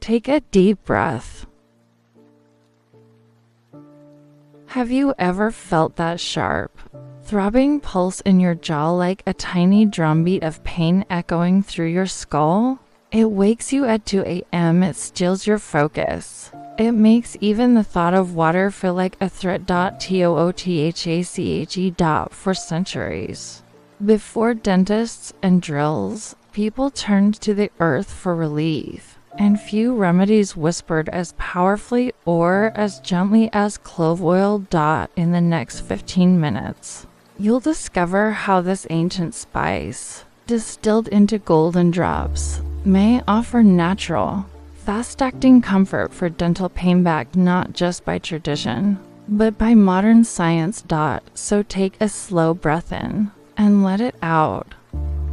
Take a deep breath. Have you ever felt that sharp, throbbing pulse in your jaw like a tiny drumbeat of pain echoing through your skull? It wakes you at 2 a.m. It steals your focus. It makes even the thought of water feel like a threat. Toothache. For centuries. Before dentists and drills, people turned to the earth for relief, and few remedies whispered as powerfully or as gently as clove oil. In the next 15 minutes, you'll discover how this ancient spice, distilled into golden drops, may offer natural, fast-acting comfort for dental pain backed not just by tradition, but by modern science. So take a slow breath in and let it out.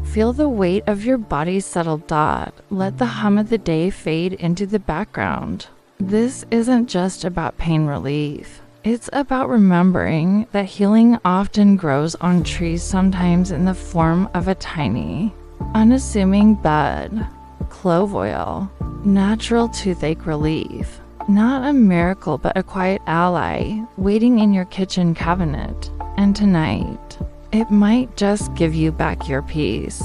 Feel the weight of your body settle. Let the hum of the day fade into the background. This isn't just about pain relief. It's about remembering that healing often grows on trees, sometimes in the form of a tiny, unassuming bud. Clove oil, natural toothache relief. Not a miracle, but a quiet ally waiting in your kitchen cabinet. And tonight, it might just give you back your peace.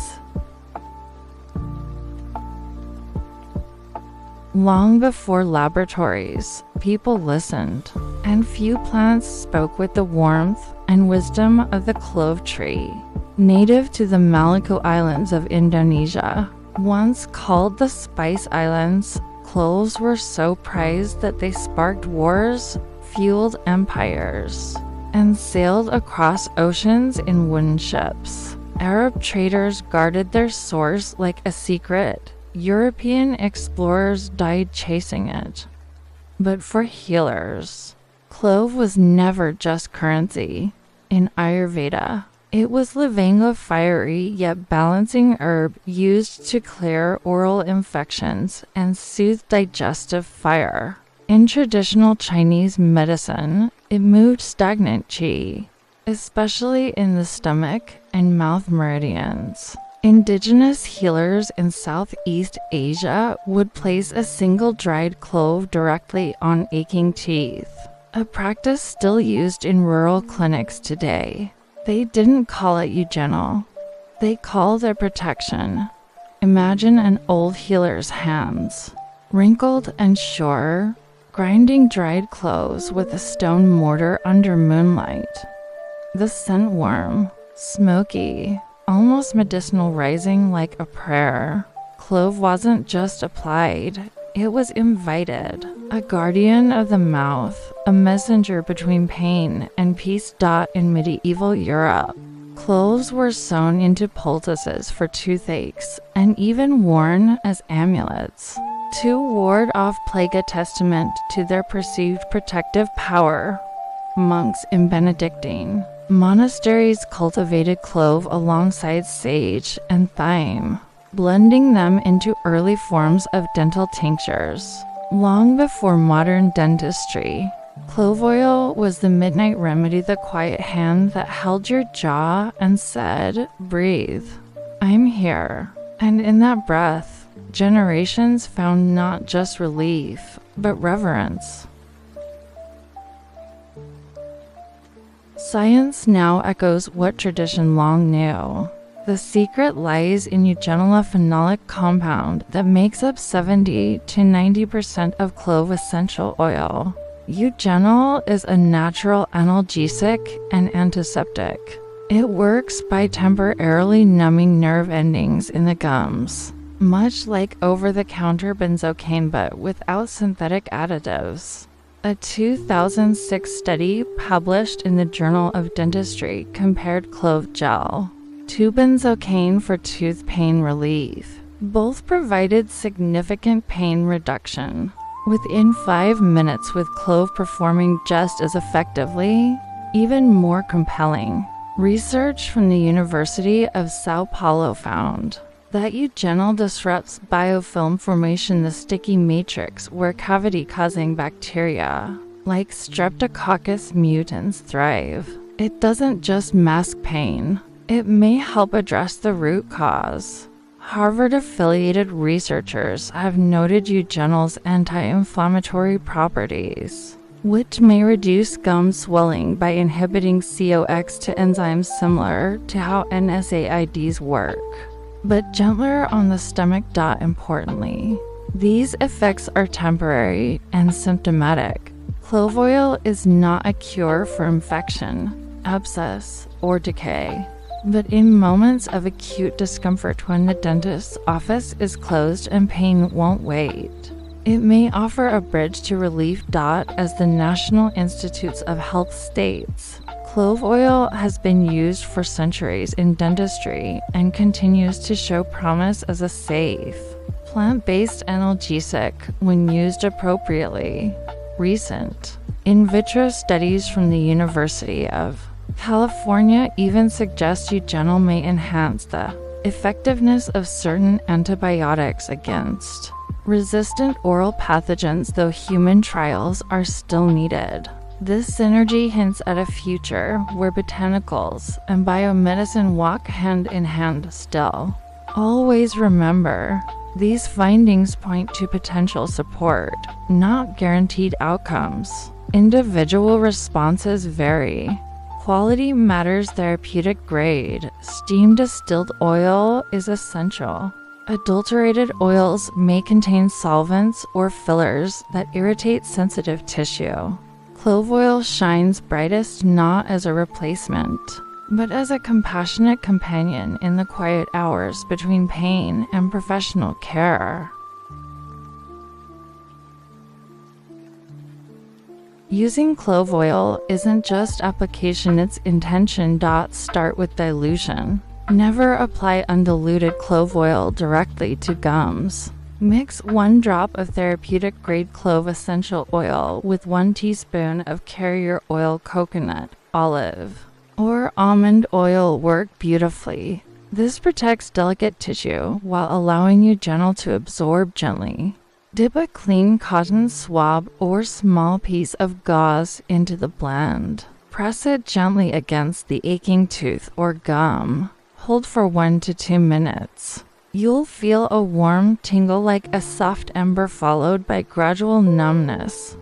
Long before laboratories, people listened, and few plants spoke with the warmth and wisdom of the clove tree. Native to the Maluku Islands of Indonesia, once called the Spice Islands, cloves were so prized that they sparked wars, fueled empires, and sailed across oceans in wooden ships. Arab traders guarded their source like a secret. European explorers died chasing it. But for healers, clove was never just currency. In Ayurveda, it was living a fiery yet balancing herb used to clear oral infections and soothe digestive fire. In traditional Chinese medicine, it moved stagnant qi, especially in the stomach and mouth meridians. Indigenous healers in Southeast Asia would place a single dried clove directly on aching teeth, a practice still used in rural clinics today. They didn't call it eugenol. They called it protection. Imagine an old healer's hands, wrinkled and sure, grinding dried cloves with a stone mortar under moonlight. The scent warm, smoky, almost medicinal, rising like a prayer. Clove wasn't just applied, it was invited, a guardian of the mouth, a messenger between pain and peace. In medieval Europe, cloves were sewn into poultices for toothaches and even worn as amulets to ward off plague, a testament to their perceived protective power. Monks in Benedictine monasteries cultivated clove alongside sage and thyme, blending them into early forms of dental tinctures. Long before modern dentistry, clove oil was the midnight remedy, the quiet hand that held your jaw and said, "Breathe, I'm here." And in that breath, generations found not just relief, but reverence. Science now echoes what tradition long knew. The secret lies in eugenol, a phenolic compound that makes up 70 to 90% of clove essential oil. Eugenol is a natural analgesic and antiseptic. It works by temporarily numbing nerve endings in the gums, much like over-the-counter benzocaine but without synthetic additives. A 2006 study published in the Journal of Dentistry compared clove gel to benzocaine for tooth pain relief. Both provided significant pain reduction within 5 minutes, with clove performing just as effectively. Even more compelling, research from the University of Sao Paulo found that eugenol disrupts biofilm formation, the sticky matrix where cavity-causing bacteria like Streptococcus mutans thrive. It doesn't just mask pain, it may help address the root cause, Harvard-affiliated researchers have noted eugenol's anti-inflammatory properties, which may reduce gum swelling by inhibiting COX-2 enzymes similar to how NSAIDs work, but gentler on the stomach. Importantly, these effects are temporary and symptomatic. Clove oil is not a cure for infection, abscess, or decay, but in moments of acute discomfort when the dentist's office is closed and pain won't wait, it may offer a bridge to relief. As the National Institutes of Health states, clove oil has been used for centuries in dentistry and continues to show promise as a safe, plant-based analgesic when used appropriately. Recent in vitro studies from the University of California even suggest eugenol may enhance the effectiveness of certain antibiotics against resistant oral pathogens, though human trials are still needed. This synergy hints at a future where botanicals and biomedicine walk hand in hand still. Always remember, these findings point to potential support, not guaranteed outcomes. Individual responses vary. Quality matters. Therapeutic grade steam distilled oil is essential. Adulterated oils may contain solvents or fillers that irritate sensitive tissue. Clove oil shines brightest not as a replacement, but as a compassionate companion in the quiet hours between pain and professional care. Using clove oil isn't just application, it's intention. Start with dilution. Never apply undiluted clove oil directly to gums. Mix 1 drop of therapeutic-grade clove essential oil with 1 teaspoon of carrier oil, coconut, olive, or almond oil. Work beautifully. This protects delicate tissue while allowing eugenol to absorb gently. Dip a clean cotton swab or small piece of gauze into the blend. Press it gently against the aching tooth or gum. Hold for 1 to 2 minutes. You'll feel a warm tingle like a soft ember followed by gradual numbness.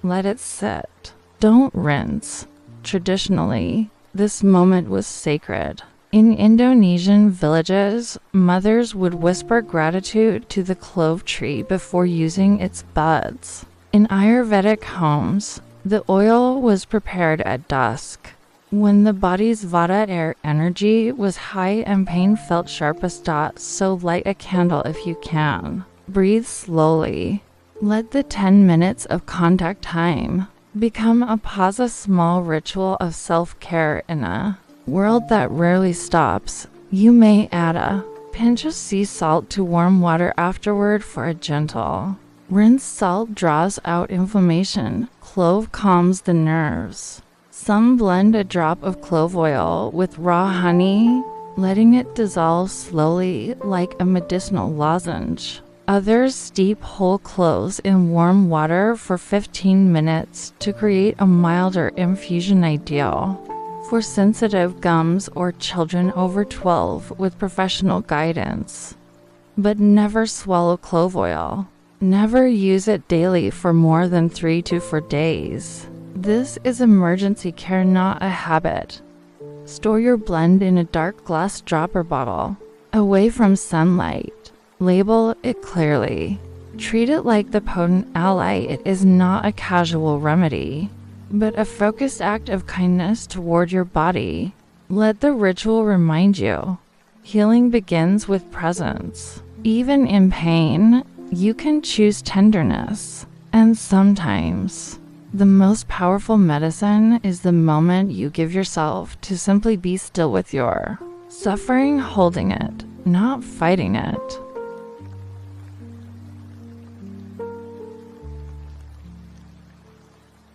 Let it sit. Don't rinse. Traditionally, this moment was sacred. In Indonesian villages, mothers would whisper gratitude to the clove tree before using its buds. In Ayurvedic homes, the oil was prepared at dusk, when the body's vata air energy was high and pain felt sharpest. So light a candle if you can. Breathe slowly. Let the 10 minutes of contact time become a small ritual of self-care in a world that rarely stops. You may add a pinch of sea salt to warm water afterward for a gentle rinse. Salt draws out inflammation. Clove calms the nerves. Some blend a drop of clove oil with raw honey, letting it dissolve slowly like a medicinal lozenge. Others steep whole cloves in warm water for 15 minutes to create a milder infusion, ideal for sensitive gums or children over 12 with professional guidance. But never swallow clove oil. Never use it daily for more than 3 to 4 days. This is emergency care, not a habit. Store your blend in a dark glass dropper bottle, away from sunlight. Label it clearly. Treat it like the potent ally. It is not a casual remedy, but a focused act of kindness toward your body. Let the ritual remind you, healing begins with presence. Even in pain, you can choose tenderness. And sometimes, the most powerful medicine is the moment you give yourself to simply be still with your suffering, holding it, not fighting it.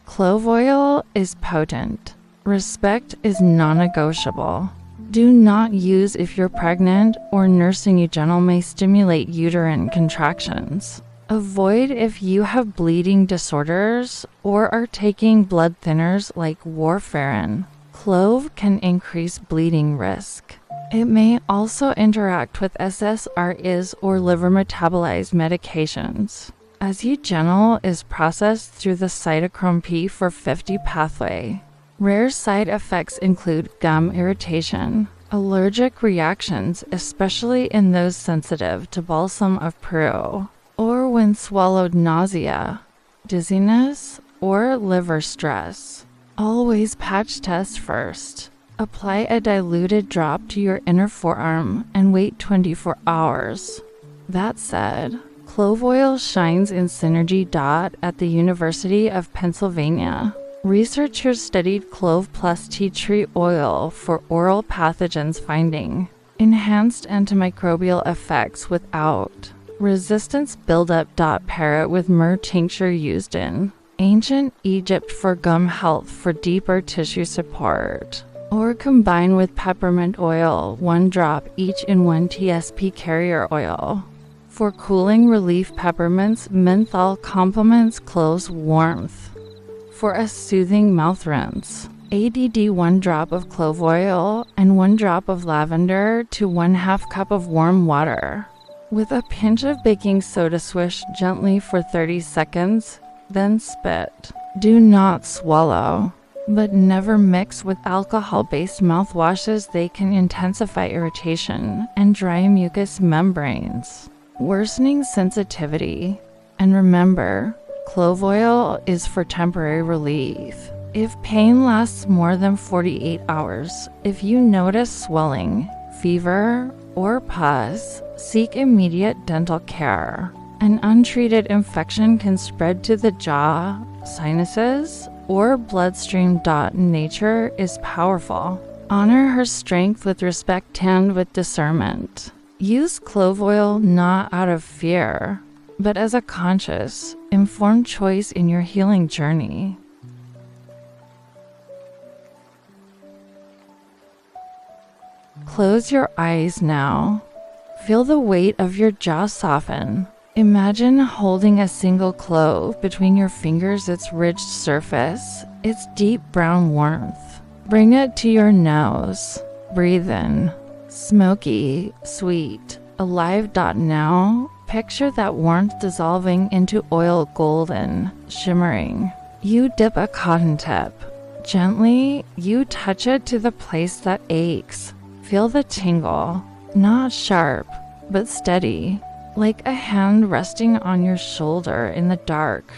Clove oil is potent. Respect is non-negotiable. Do not use if you're pregnant or nursing. Eugenol may stimulate uterine contractions. Avoid if you have bleeding disorders or are taking blood thinners like warfarin. Clove can increase bleeding risk. It may also interact with SSRIs or liver metabolized medications, as eugenol is processed through the cytochrome P450 pathway. Rare side effects include gum irritation, allergic reactions, especially in those sensitive to balsam of Peru, or when swallowed, nausea, dizziness, or liver stress. Always patch test first. Apply a diluted drop to your inner forearm and wait 24 hours. That said, clove oil shines in synergy. At the University of Pennsylvania, researchers studied clove plus tea tree oil for oral pathogens, finding enhanced antimicrobial effects without resistance buildup. Pair it with myrrh tincture used in ancient Egypt for gum health for deeper tissue support, or combine with peppermint oil, 1 drop each in 1 TSP carrier oil. For cooling relief, peppermint's menthol complements clove's warmth. For a soothing mouth rinse, ADD 1 drop of clove oil and 1 drop of lavender to 1/2 cup of warm water. With a pinch of baking soda, swish gently for 30 seconds, then spit. Do not swallow, but never mix with alcohol-based mouthwashes. They can intensify irritation and dry mucous membranes, worsening sensitivity. And remember, clove oil is for temporary relief. If pain lasts more than 48 hours, if you notice swelling, fever, or pus, seek immediate dental care. An untreated infection can spread to the jaw, sinuses, or bloodstream. Nature is powerful. Honor her strength with respect and with discernment. Use clove oil not out of fear, but as a conscious, informed choice in your healing journey. Close your eyes now. Feel the weight of your jaw soften. Imagine holding a single clove between your fingers, its ridged surface, its deep brown warmth. Bring it to your nose. Breathe in. Smoky, sweet, alive. Now, picture that warmth dissolving into oil, golden, shimmering. You dip a cotton tip. Gently, you touch it to the place that aches. Feel the tingle, not sharp, but steady, like a hand resting on your shoulder in the dark.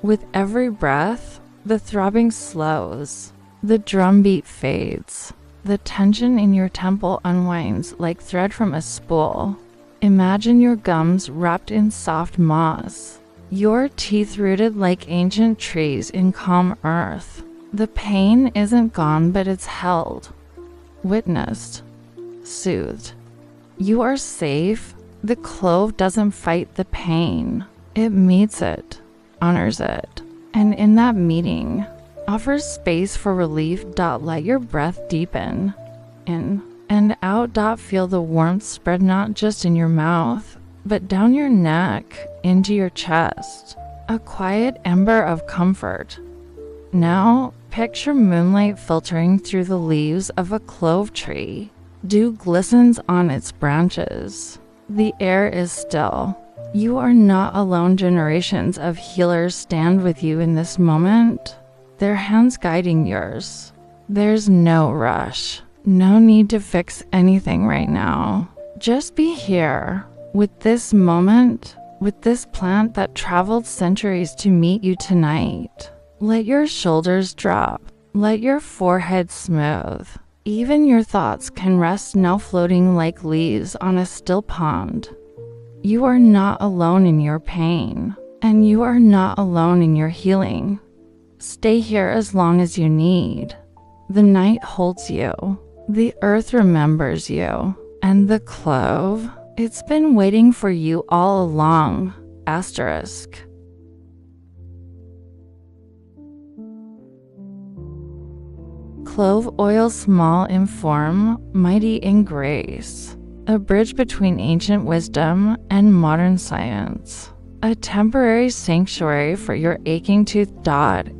With every breath, the throbbing slows, the drumbeat fades, the tension in your temple unwinds like thread from a spool. Imagine your gums wrapped in soft moss, your teeth rooted like ancient trees in calm earth. The pain isn't gone, but it's held, witnessed, soothed. You are safe. The clove doesn't fight the pain. It meets it, honors it, and in that meeting, offers space for relief. Let your breath deepen, in and out. Feel the warmth spread not just in your mouth, but down your neck, into your chest. A quiet ember of comfort. Now, picture moonlight filtering through the leaves of a clove tree. Dew glistens on its branches. The air is still. You are not alone. Generations of healers stand with you in this moment, their hands guiding yours. There's no rush, no need to fix anything right now. Just be here, with this moment, with this plant that traveled centuries to meet you tonight. Let your shoulders drop, let your forehead smooth. Even your thoughts can rest now, floating like leaves on a still pond. You are not alone in your pain, and you are not alone in your healing. Stay here as long as you need. The night holds you, the earth remembers you, and the clove, it's been waiting for you all along. Asterisk. Clove oil, small in form, mighty in grace. A bridge between ancient wisdom and modern science. A temporary sanctuary for your aching tooth.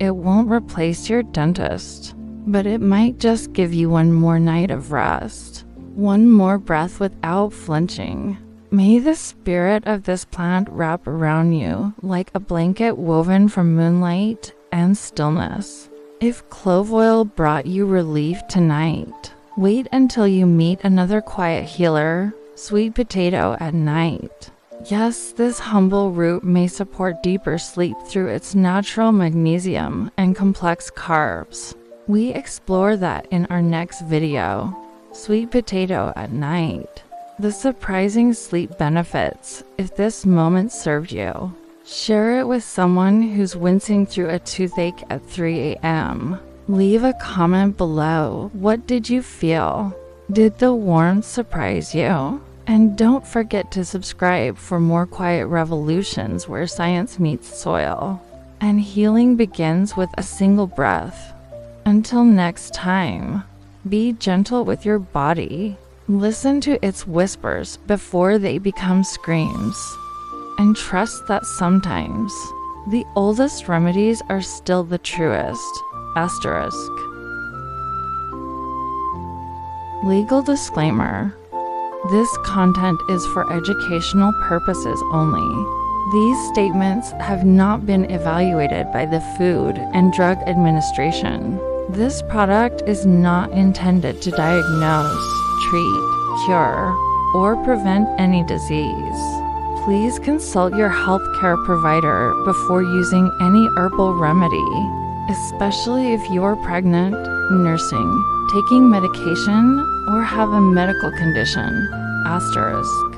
It won't replace your dentist, but it might just give you one more night of rest. One more breath without flinching. May the spirit of this plant wrap around you like a blanket woven from moonlight and stillness. If clove oil brought you relief tonight, wait until you meet another quiet healer, sweet potato at night. Yes, this humble root may support deeper sleep through its natural magnesium and complex carbs. We explore that in our next video, Sweet Potato at Night. The surprising sleep benefits, if this moment served you. Share it with someone who's wincing through a toothache at 3 a.m. Leave a comment below. What did you feel? Did the warmth surprise you? And don't forget to subscribe for more quiet revolutions where science meets soil. And healing begins with a single breath. Until next time, be gentle with your body. Listen to its whispers before they become screams. And trust that sometimes the oldest remedies are still the truest. Asterisk. Legal disclaimer. This content is for educational purposes only. These statements have not been evaluated by the Food and Drug Administration. This product is not intended to diagnose, treat, cure, or prevent any disease. Please consult your healthcare provider before using any herbal remedy, especially if you're pregnant, nursing, taking medication, or have a medical condition. Asterisk.